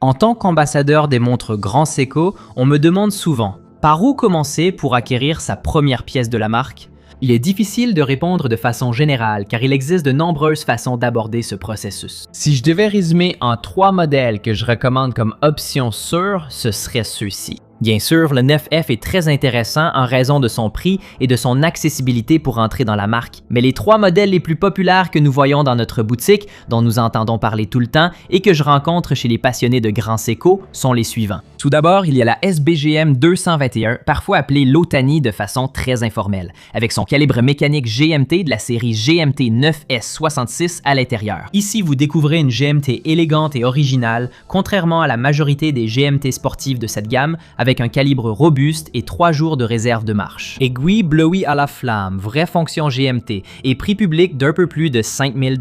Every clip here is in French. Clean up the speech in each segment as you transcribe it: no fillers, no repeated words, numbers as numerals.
En tant qu'ambassadeur des montres Grand Seiko, on me demande souvent par où commencer pour acquérir sa première pièce de la marque? Il est difficile de répondre de façon générale car il existe de nombreuses façons d'aborder ce processus. Si je devais résumer en 3 modèles que je recommande comme option sûre, ce serait ceux-ci. Bien sûr, le 9F est très intéressant en raison de son prix et de son accessibilité pour entrer dans la marque, mais les 3 modèles les plus populaires que nous voyons dans notre boutique, dont nous entendons parler tout le temps et que je rencontre chez les passionnés de Grand Seiko, sont les suivants. Tout d'abord, il y a la SBGM 221, parfois appelée l'Otani de façon très informelle, avec son calibre mécanique GMT de la série GMT 9S66 à l'intérieur. Ici, vous découvrez une GMT élégante et originale, contrairement à la majorité des GMT sportives de cette gamme, avec un calibre robuste et 3 jours de réserve de marche. Aiguille bleuie à la flamme, vraie fonction GMT et prix public d'un peu plus de 5 000 $.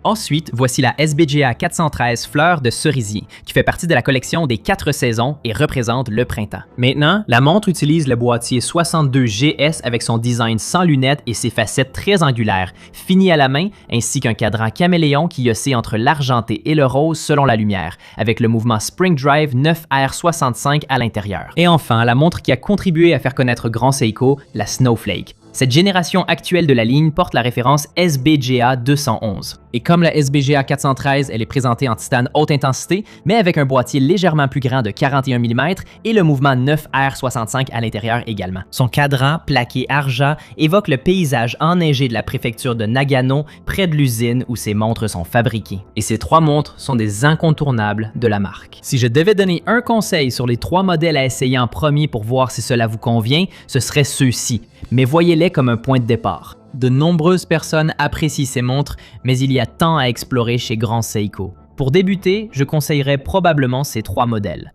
Ensuite, voici la SBGA 413 Fleurs de Cerisier, qui fait partie de la collection des 4 saisons et représente le printemps. Maintenant, la montre utilise le boîtier 62GS avec son design sans lunettes et ses facettes très angulaires, finies à la main, ainsi qu'un cadran caméléon qui oscille entre l'argenté et le rose selon la lumière, avec le mouvement Spring Drive 9R65 à l'intérieur. Et enfin, la montre qui a contribué à faire connaître Grand Seiko, la Snowflake. Cette génération actuelle de la ligne porte la référence SBGA 211. Et comme la SBGA 413, elle est présentée en titane haute intensité, mais avec un boîtier légèrement plus grand de 41 mm et le mouvement 9R65 à l'intérieur également. Son cadran, plaqué argent, évoque le paysage enneigé de la préfecture de Nagano, près de l'usine où ces montres sont fabriquées. Et ces 3 montres sont des incontournables de la marque. Si je devais donner un conseil sur les 3 modèles à essayer en premier pour voir si cela vous convient, ce serait ceux-ci. Mais voyez-les comme un point de départ. De nombreuses personnes apprécient ces montres, mais il y a tant à explorer chez Grand Seiko. Pour débuter, je conseillerais probablement ces 3 modèles.